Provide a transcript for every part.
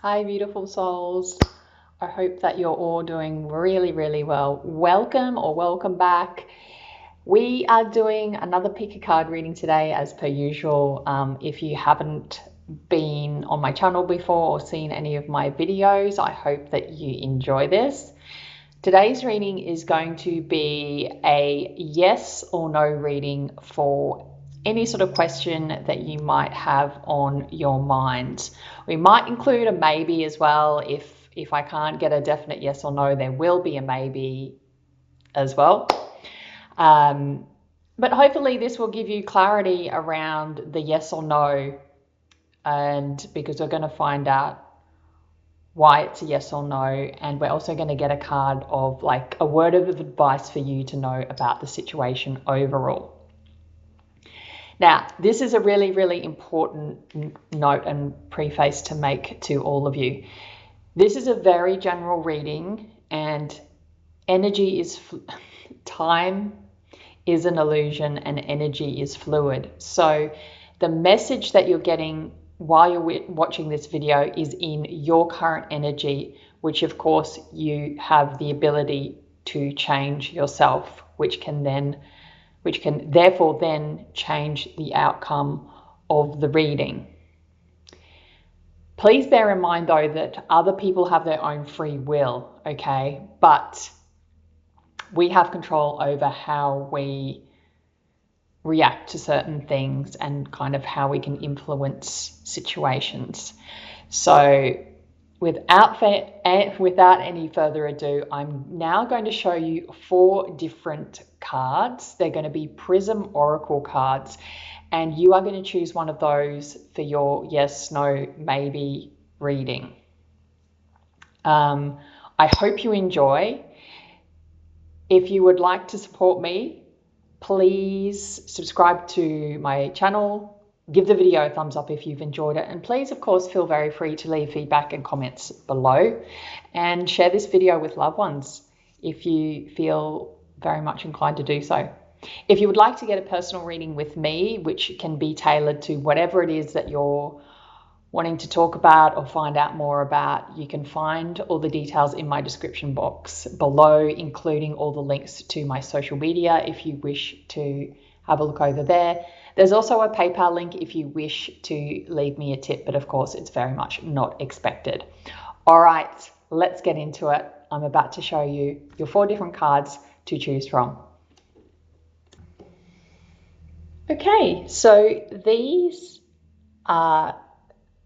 Hi, beautiful souls. I hope that you're all doing really, really well. Welcome or welcome back. We are doing another pick a card reading today, as per usual. If you haven't been on my channel before or seen any of my videos, I hope that you enjoy this. Today's reading is going to be a yes or no reading for any sort of question that you might have on your mind. We might include a maybe as well. If I can't get a definite yes or no, there will be a maybe as well. But hopefully this will give you clarity around the yes or no, and because we're going to find out why it's a yes or no, and we're also going to get a card of like a word of advice for you to know about the situation overall. Now, this is a really, really important note and preface to make to all of you. This is a very general reading, and energy is time is an illusion and energy is fluid. So the message that you're getting while you're watching this video is in your current energy, which of course you have the ability to change yourself, which can therefore then change the outcome of the reading. Please bear in mind though that other people have their own free will, okay? But we have control over how we react to certain things and kind of how we can influence situations. So without any further ado, I'm now going to show you 4 different cards. They're going to be Prism Oracle cards, and you are going to choose one of those for your yes, no, maybe reading. I hope you enjoy. If you would like to support me, please subscribe to my channel, give the video a thumbs up if you've enjoyed it, and please, of course, feel very free to leave feedback and comments below, and share this video with loved ones if you feel very much inclined to do so. If you would like to get a personal reading with me, which can be tailored to whatever it is that you're wanting to talk about or find out more about, you can find all the details in my description box below, including all the links to my social media if you wish to have a look over there. There's also a PayPal link if you wish to leave me a tip, but of course it's very much not expected. All right, let's get into it. I'm about to show you your 4 different cards to choose from. Okay, so these are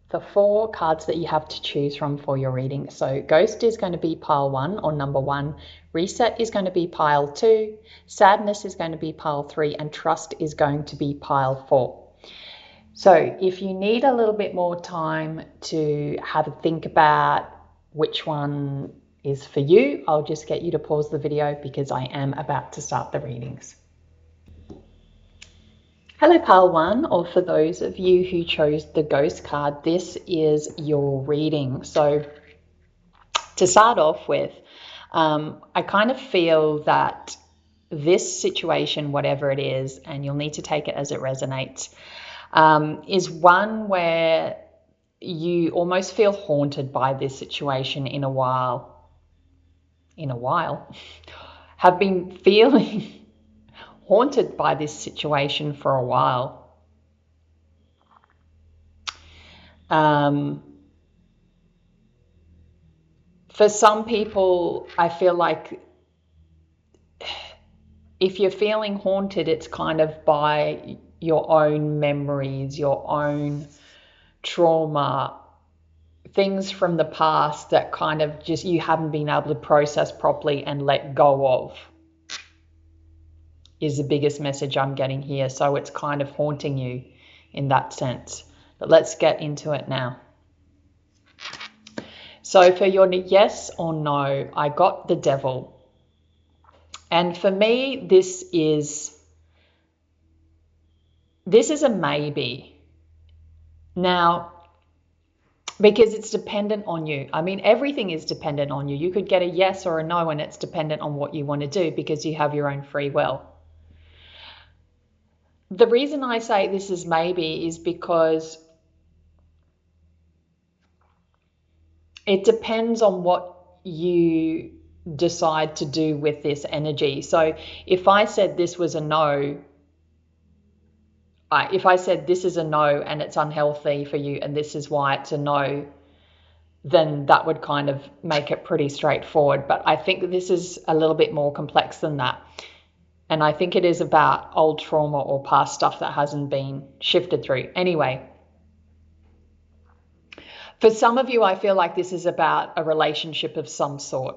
the 4 cards that you have to choose from for your reading. So Ghost is going to be pile 1 or number 1, Reset is going to be pile 2, Sadness is going to be pile 3, and Trust is going to be pile 4. So if you need a little bit more time to have a think about which one is for you, I'll just get you to pause the video because I am about to start the readings. Hello pile 1, or for those of you who chose the Ghost card, this is your reading. So to start off with, I kind of feel that this situation, whatever it is, and you'll need to take it as it resonates, is one where you almost feel haunted by this situation in a while, have been feeling haunted by this situation for a while. For some people, I feel like if you're feeling haunted, it's kind of by your own memories, your own trauma, things from the past that kind of just you haven't been able to process properly and let go of, is the biggest message I'm getting here. So it's kind of haunting you in that sense. But let's get into it now. So for your yes or no, I got the Devil. And for me, this is a maybe. Now, because it's dependent on you. I mean, everything is dependent on you. You could get a yes or a no, and it's dependent on what you want to do because you have your own free will. The reason I say this is maybe is because it depends on what you decide to do with this energy. So if I said this was a no, if I said this is a no and it's unhealthy for you and this is why it's a no, then that would kind of make it pretty straightforward. But I think this is a little bit more complex than that. And I think it is about old trauma or past stuff that hasn't been shifted through. Anyway, for some of you, I feel like this is about a relationship of some sort.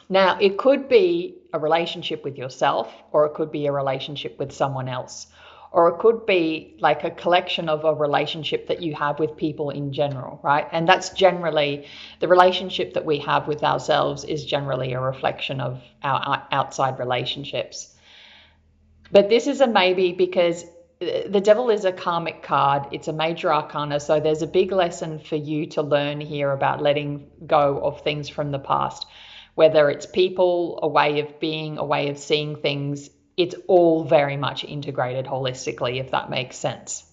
Now, it could be a relationship with yourself, or it could be a relationship with someone else, or it could be like a collection of a relationship that you have with people in general, right? And that's generally the relationship that we have with ourselves is generally a reflection of our outside relationships. But this is a maybe because the devil is a karmic card. It's a major arcana. So there's a big lesson for you to learn here about letting go of things from the past, whether it's people, a way of being, a way of seeing things. It's all very much integrated holistically, if that makes sense.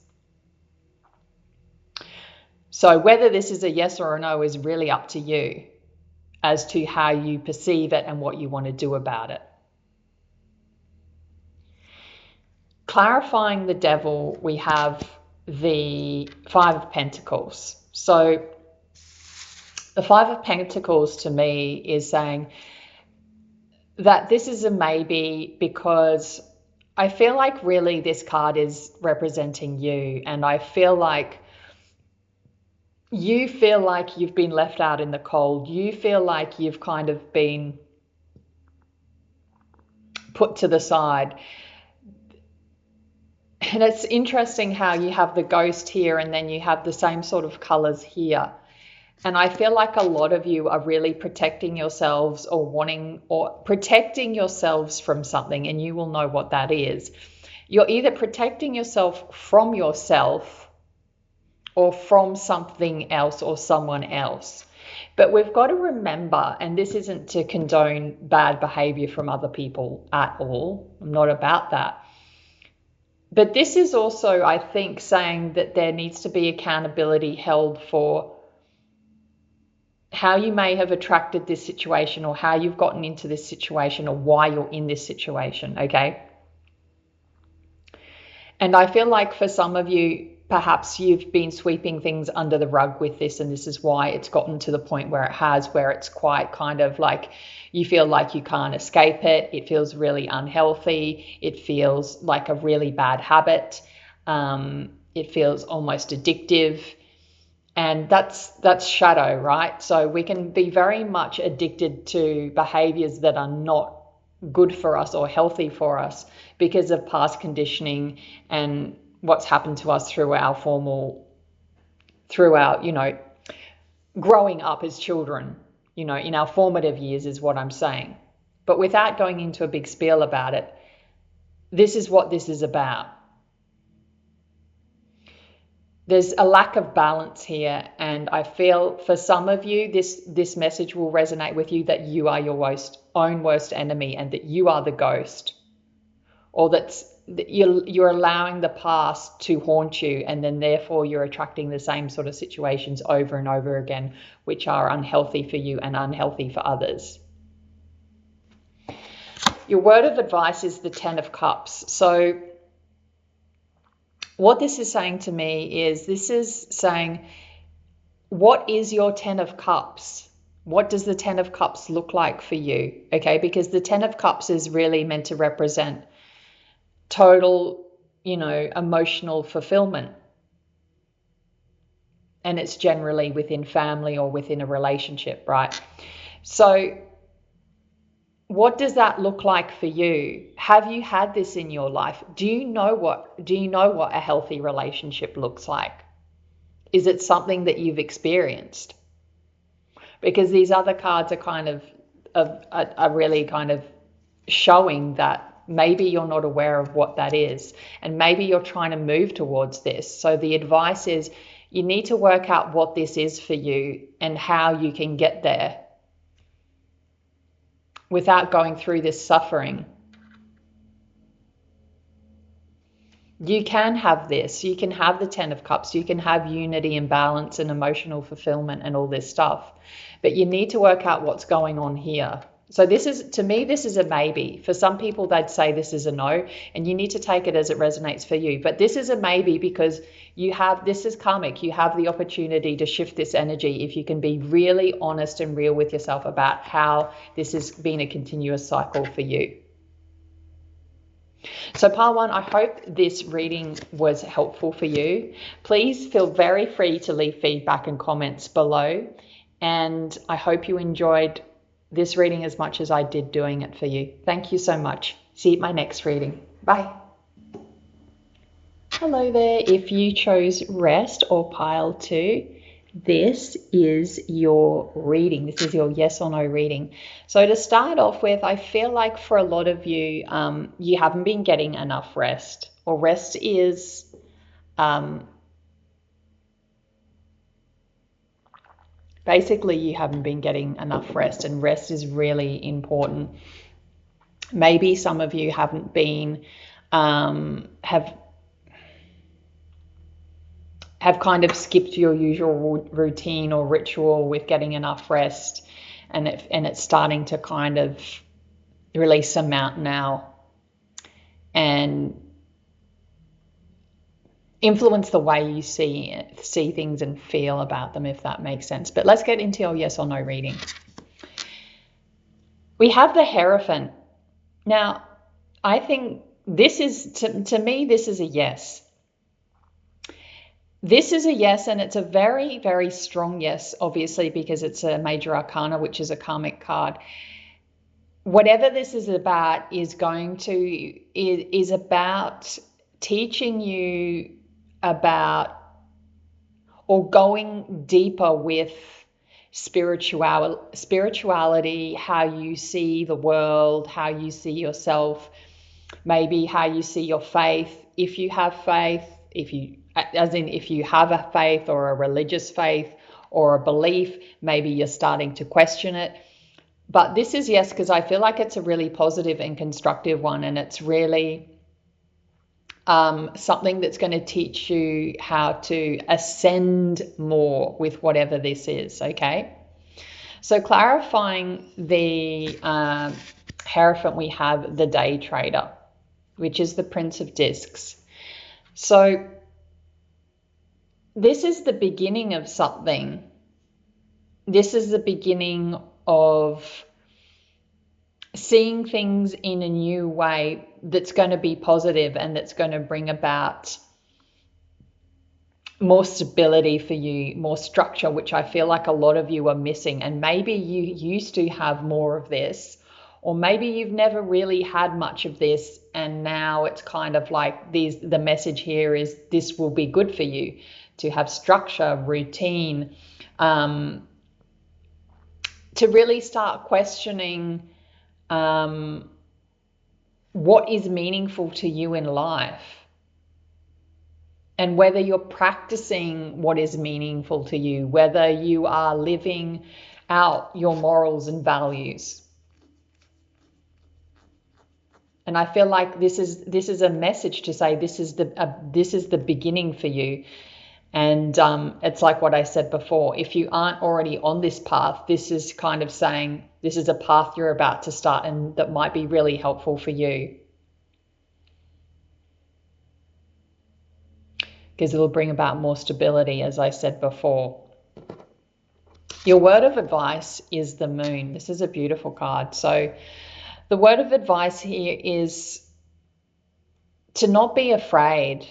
So whether this is a yes or a no is really up to you as to how you perceive it and what you want to do about it. Clarifying the devil, we have the Five of Pentacles. So the Five of Pentacles to me is saying that this is a maybe because I feel like really this card is representing you, and I feel like you feel like you've been left out in the cold. You feel like you've kind of been put to the side. And it's interesting how you have the ghost here and then you have the same sort of colors here. And I feel like a lot of you are really protecting yourselves or protecting yourselves from something, and you will know what that is. You're either protecting yourself from yourself or from something else or someone else. But we've got to remember, and this isn't to condone bad behavior from other people at all. I'm not about that. But this is also, I think, saying that there needs to be accountability held for how you may have attracted this situation or how you've gotten into this situation or why you're in this situation, okay? And I feel like for some of you, perhaps you've been sweeping things under the rug with this, and this is why it's gotten to the point where it has, where it's quite kind of like you feel like you can't escape it. It feels really unhealthy. It feels like a really bad habit. It feels almost addictive. And that's shadow, right? So we can be very much addicted to behaviors that are not good for us or healthy for us because of past conditioning and what's happened to us through our growing up as children, in our formative years is what I'm saying. But without going into a big spiel about it, this is what this is about. There's a lack of balance here, and I feel for some of you, this message will resonate with you that you are your own worst enemy and that you are the ghost, or that you're allowing the past to haunt you, and then therefore you're attracting the same sort of situations over and over again, which are unhealthy for you and unhealthy for others. Your word of advice is the Ten of Cups. So what this is saying to me is this is saying, what is your Ten of Cups? What does the Ten of Cups look like for you? Okay, because the Ten of Cups is really meant to represent total, emotional fulfillment. And it's generally within family or within a relationship, right? So what does that look like for you? Have you had this in your life? Do you know what a healthy relationship looks like? Is it something that you've experienced? Because these other cards are kind of are really kind of showing that maybe you're not aware of what that is, and maybe you're trying to move towards this. So the advice is you need to work out what this is for you and how you can get there without going through this suffering. You can have this. You can have the 10 of Cups. You can have unity and balance and emotional fulfillment and all this stuff. But you need to work out what's going on here. So this is, to me, this is a maybe. For some people, they'd say this is a no, and you need to take it as it resonates for you. But this is a maybe because you have, this is karmic. You have the opportunity to shift this energy if you can be really honest and real with yourself about how this has been a continuous cycle for you. So pile one, I hope this reading was helpful for you. Please feel very free to leave feedback and comments below. And I hope you enjoyed this reading as much as I did doing it for you. Thank you so much. See you at my next reading. Bye. Hello there. If you chose rest or pile two, this is your reading. This is your yes or no reading. So to start off with, I feel like for a lot of you, you haven't been getting enough rest, or rest is basically you haven't been getting enough rest, and rest is really important. Maybe some of you haven't been, have kind of skipped your usual routine or ritual with getting enough rest, and it's starting to kind of release some out now and influence the way you see things and feel about them, if that makes sense. But let's get into your yes or no reading. We have the Hierophant. Now, I think this is, to me, this is a yes. This is a yes, and it's a very, very strong yes, obviously, because it's a major arcana, which is a karmic card. Whatever this is about is is about teaching you about, or going deeper with spirituality, how you see the world, how you see yourself, maybe how you see your faith. If you have faith, if you have a faith or a religious faith or a belief, maybe you're starting to question it. But this is yes, because I feel like it's a really positive and constructive one, and it's really something that's going to teach you how to ascend more with whatever this is, okay? So clarifying the Hierophant, we have the Day Trader, which is the Prince of Discs. So this is the beginning of something. This is the beginning of seeing things in a new way that's going to be positive and that's going to bring about more stability for you, more structure, which I feel like a lot of you are missing. And maybe you used to have more of this, or maybe you've never really had much of this, and now it's kind of like the message here is this will be good for you to have structure, routine, to really start questioning what is meaningful to you in life, and whether you're practicing what is meaningful to you, whether you are living out your morals and values. And I feel like this is a message to say this is the beginning for you. And it's like what I said before, if you aren't already on this path, this is kind of saying this is a path you're about to start, and that might be really helpful for you, because it'll bring about more stability, as I said before. Your word of advice is the Moon. This is a beautiful card. So the word of advice here is to not be afraid.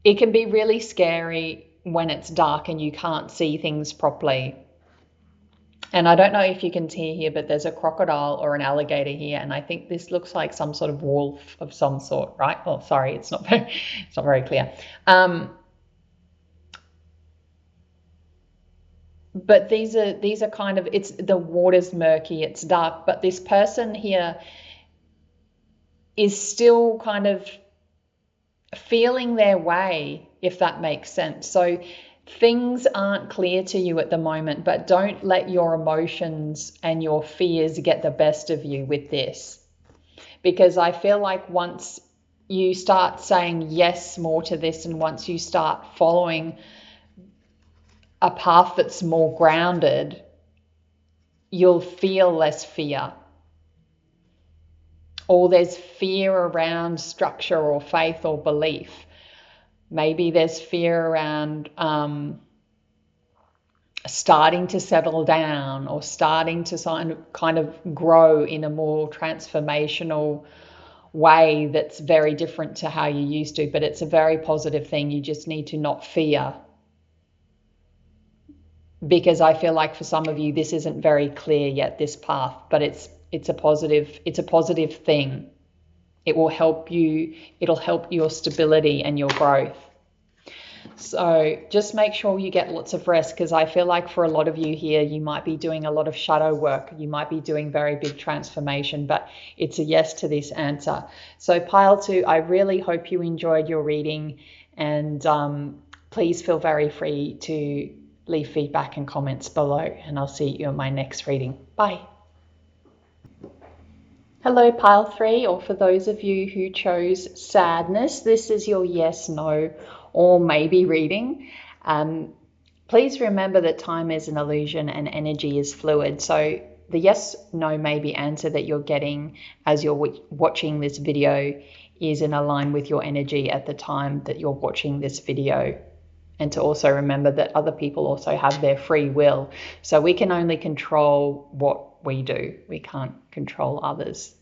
It can be really scary when it's dark and you can't see things properly. And I don't know if you can see here, but there's a crocodile or an alligator here, and I think this looks like some sort of wolf of some sort, right? Oh, sorry, it's not very clear. But these are kind of, it's the water's murky, it's dark, but this person here is still kind of feeling their way, if that makes sense. So things aren't clear to you at the moment, but don't let your emotions and your fears get the best of you with this, because I feel like once you start saying yes more to this, and once you start following a path that's more grounded, you'll feel less fear. Or there's fear around structure or faith or belief. Maybe there's fear around starting to settle down or starting to kind of grow in a more transformational way that's very different to how you used to, but it's a very positive thing. You just need to not fear, because I feel like for some of you this isn't very clear yet, this path, but it's a positive thing. It will help you, it'll help your stability and your growth. So just make sure you get lots of rest, because I feel like for a lot of you here, you might be doing a lot of shadow work. You might be doing very big transformation, but it's a yes to this answer. So pile 2, I really hope you enjoyed your reading, and please feel very free to leave feedback and comments below, and I'll see you in my next reading. Bye. Hello, pile 3, or for those of you who chose sadness, this is your yes, no, or maybe reading. Please remember that time is an illusion and energy is fluid. So the yes, no, maybe answer that you're getting as you're watching this video is in line with your energy at the time that you're watching this video. And to also remember that other people also have their free will. So we can only control what we do. We can't control others.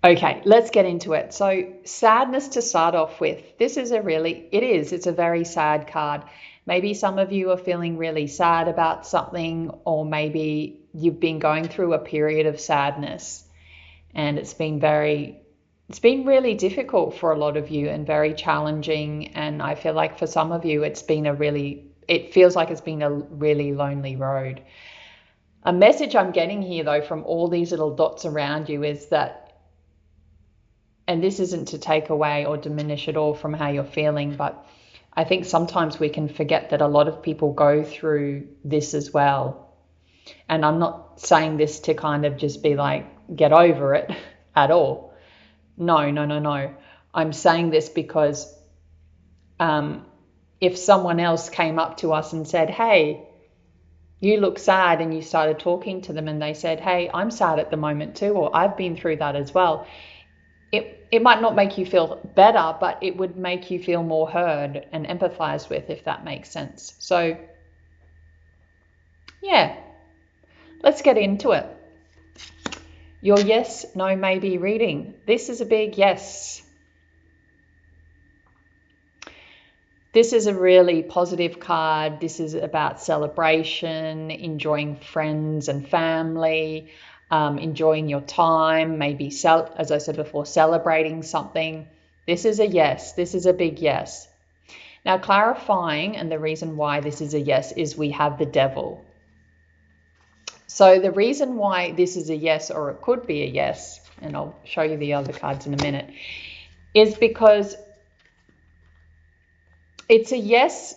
Okay, let's get into it. So sadness to start off with. This is it's a very sad card. Maybe some of you are feeling really sad about something, or maybe you've been going through a period of sadness and it's been really difficult for a lot of you and very challenging. And I feel like for some of you, it feels like it's been a really lonely road. A message I'm getting here though from all these little dots around you is that, and this isn't to take away or diminish at all from how you're feeling, but I think sometimes we can forget that a lot of people go through this as well. And I'm not saying this to kind of just be like, get over it at all. No. I'm saying this because if someone else came up to us and said, hey, you look sad, and you started talking to them and they said, hey, I'm sad at the moment too, or I've been through that as well. It might not make you feel better, but it would make you feel more heard and empathized with, if that makes sense. So yeah, let's get into it. Your yes, no, maybe reading. This is a big yes. This is a really positive card. This is about celebration, enjoying friends and family, enjoying your time, maybe, as I said before, celebrating something. This is a yes. This is a big yes. Now, clarifying, and the reason why this is a yes is we have the devil. So the reason why this is a yes, or it could be a yes, and I'll show you the other cards in a minute, is because it's a yes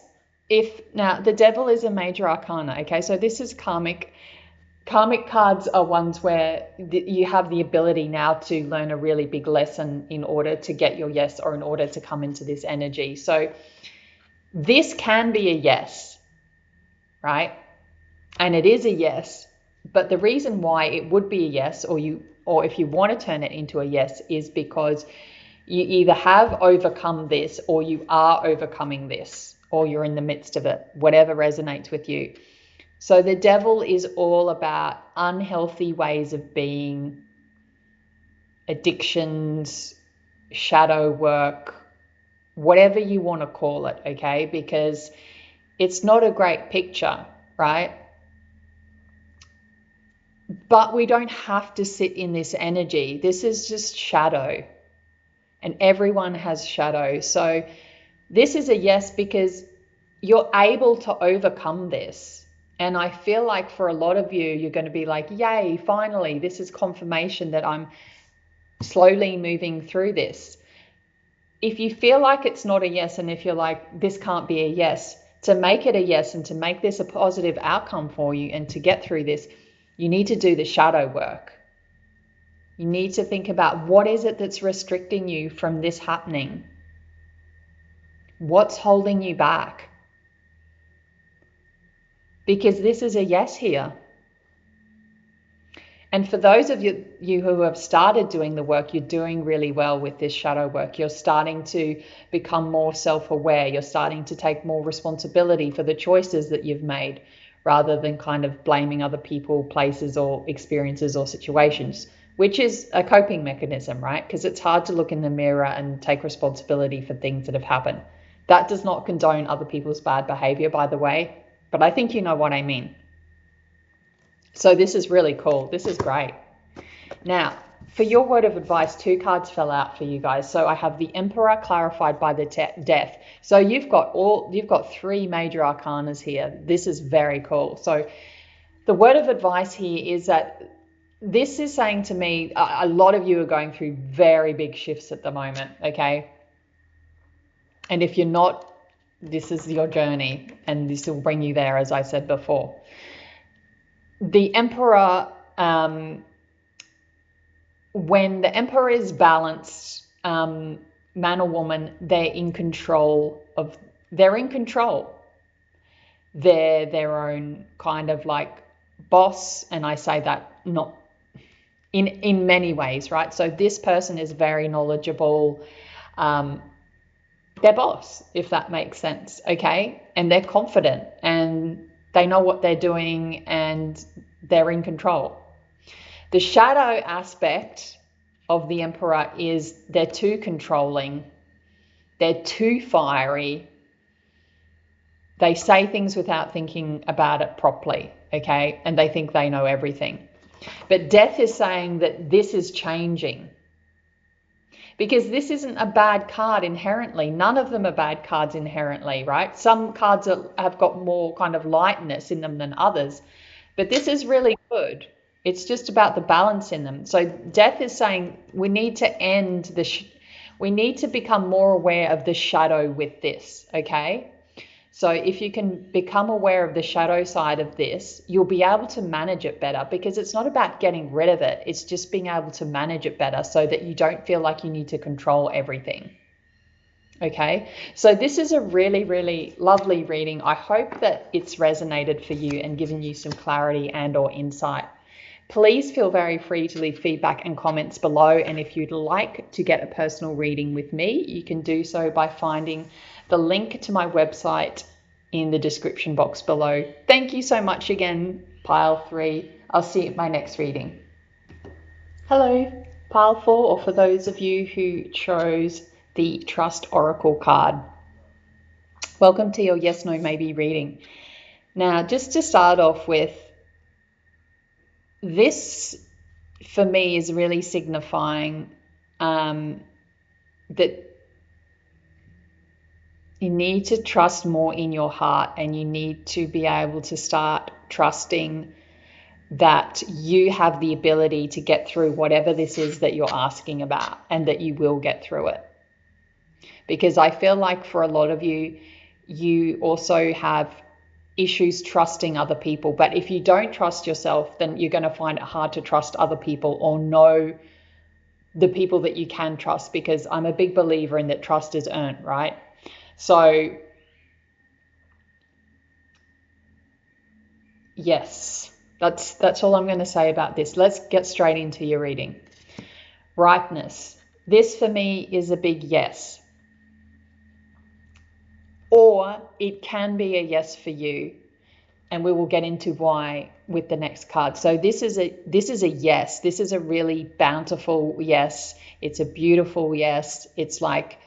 now the devil is a major arcana, okay? So this is karmic. Karmic cards are ones where you have the ability now to learn a really big lesson in order to get your yes, or in order to come into this energy. So this can be a yes, right? And it is a yes, but the reason why it would be a yes, or if you want to turn it into a yes, is because you either have overcome this, or you are overcoming this, or you're in the midst of it, whatever resonates with you. So the devil is all about unhealthy ways of being, addictions, shadow work, whatever you want to call it, okay? Because it's not a great picture, right? But we don't have to sit in this energy. This is just shadow, and everyone has shadow. So this is a yes because you're able to overcome this. And I feel like for a lot of you, you're going to be like, yay, finally, this is confirmation that I'm slowly moving through this. If you feel like it's not a yes, and if you're like, this can't be a yes, to make it a yes and to make this a positive outcome for you and to get through this, you need to do the shadow work. You need to think about what is it that's restricting you from this happening? What's holding you back? Because this is a yes here. And for those of you who have started doing the work, you're doing really well with this shadow work. You're starting to become more self-aware. You're starting to take more responsibility for the choices that you've made, rather than kind of blaming other people, places, or experiences or situations, which is a coping mechanism, right? Because it's hard to look in the mirror and take responsibility for things that have happened. That does not condone other people's bad behavior, by the way, but I think you know what I mean. So this is really cool. This is great. Now, for your word of advice, 2 cards fell out for you guys. So I have the Emperor clarified by the Death. So you've got 3 major arcanas here. This is very cool. So the word of advice here is that this is saying to me, a lot of you are going through very big shifts at the moment, okay? And if you're not, this is your journey, and this will bring you there, as I said before. The Emperor, when the Emperor is balanced, man or woman, they're in control. They're their own kind of like boss, and I say that not in many ways, right? So this person is very knowledgeable, their boss, if that makes sense, okay? And they're confident and they know what they're doing and they're in control. The shadow aspect of the Emperor is they're too controlling, they're too fiery, they say things without thinking about it properly, okay? And they think they know everything. But Death is saying that this is changing, because this isn't a bad card inherently. None of them are bad cards inherently, right? Some cards have got more kind of lightness in them than others, but this is really good. It's just about the balance in them. So Death is saying we need to we need to become more aware of the shadow with this, okay? So if you can become aware of the shadow side of this, you'll be able to manage it better, because it's not about getting rid of it. It's just being able to manage it better so that you don't feel like you need to control everything. Okay, so this is a really, really lovely reading. I hope that it's resonated for you and given you some clarity and or insight. Please feel very free to leave feedback and comments below. And if you'd like to get a personal reading with me, you can do so by finding the link to my website in the description box below. Thank you so much again, Pile 3. I'll see you at my next reading. Hello, Pile 4, or for those of you who chose the Trust Oracle card. Welcome to your Yes, No, Maybe reading. Now, just to start off with, this for me is really signifying that you need to trust more in your heart, and you need to be able to start trusting that you have the ability to get through whatever this is that you're asking about, and that you will get through it. Because I feel like for a lot of you, you also have issues trusting other people. But if you don't trust yourself, then you're going to find it hard to trust other people or know the people that you can trust, because I'm a big believer in that trust is earned, right? So yes, that's all I'm going to say about this. Let's get straight into your reading. Ripeness. This for me is a big yes. Or it can be a yes for you, and we will get into why with the next card. So this is a yes. This is a really bountiful yes. It's a beautiful yes. It's like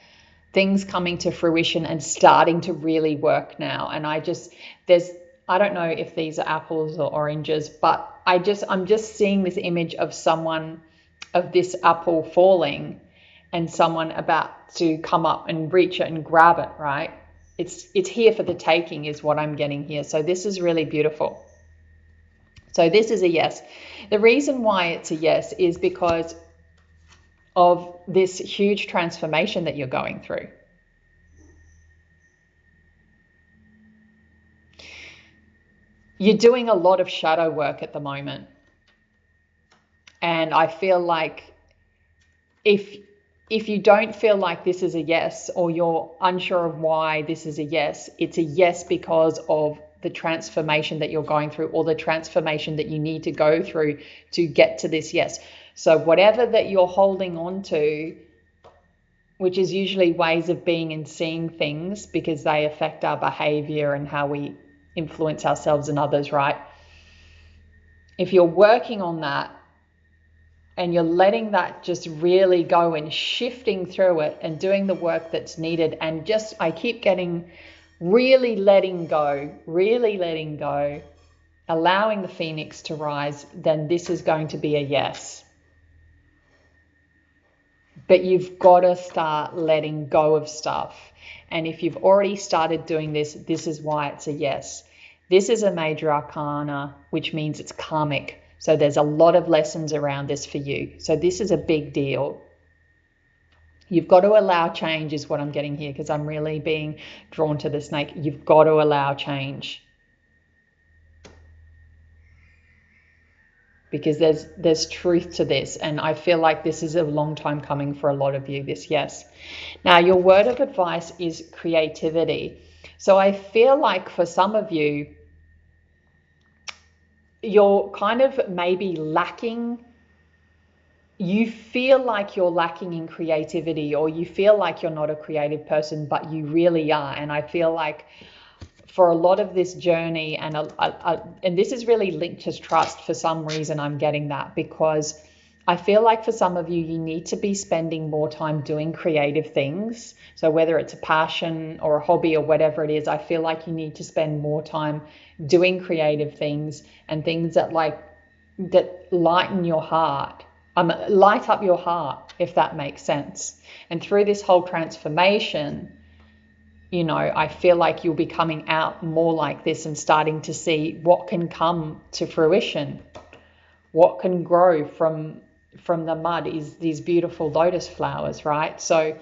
things coming to fruition and starting to really work now. And I don't know if these are apples or oranges, but I'm just seeing this image of this apple falling and someone about to come up and reach it and grab it, right? It's here for the taking is what I'm getting here. So this is really beautiful. So this is a yes. The reason why it's a yes is because of this huge transformation that you're going through. You're doing a lot of shadow work at the moment. And I feel like if you don't feel like this is a yes, or you're unsure of why this is a yes, it's a yes because of the transformation that you're going through, or the transformation that you need to go through to get to this yes. So whatever that you're holding on to, which is usually ways of being and seeing things, because they affect our behavior and how we influence ourselves and others, right? If you're working on that and you're letting that just really go and shifting through it and doing the work that's needed, and just, I keep getting really letting go, allowing the phoenix to rise, then this is going to be a yes. But you've got to start letting go of stuff. And if you've already started doing this, this is why it's a yes. This is a major arcana, which means it's karmic. So there's a lot of lessons around this for you. So this is a big deal. You've got to allow change is what I'm getting here, because I'm really being drawn to the snake. You've got to allow change. Because there's truth to this, and I feel like this is a long time coming for a lot of you, this yes. Now, your word of advice is creativity. So I feel like for some of you, you're kind of maybe lacking, you feel like you're lacking in creativity, or you feel like you're not a creative person, but you really are. And I feel like for a lot of this journey, and this is really linked to trust for some reason, I'm getting that, because I feel like for some of you, you need to be spending more time doing creative things. So whether it's a passion or a hobby or whatever it is, I feel like you need to spend more time doing creative things, and things that lighten your heart, light up your heart, if that makes sense. And through this whole transformation, you know, I feel like you'll be coming out more like this and starting to see what can come to fruition, what can grow from the mud is these beautiful lotus flowers, right? So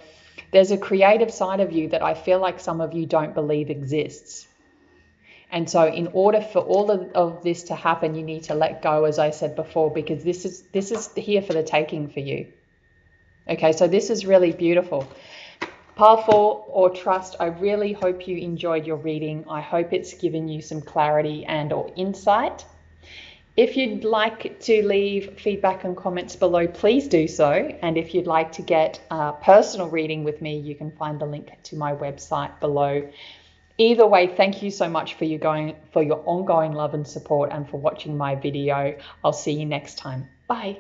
there's a creative side of you that I feel like some of you don't believe exists. And so in order for all of this to happen, you need to let go, as I said before, because this is here for the taking for you. Okay, so this is really beautiful. Powerful or trust, I really hope you enjoyed your reading. I hope it's given you some clarity and or insight. If you'd like to leave feedback and comments below, please do so. And if you'd like to get a personal reading with me, you can find the link to my website below. Either way, thank you so much for your ongoing love and support, and for watching my video. I'll see you next time. Bye.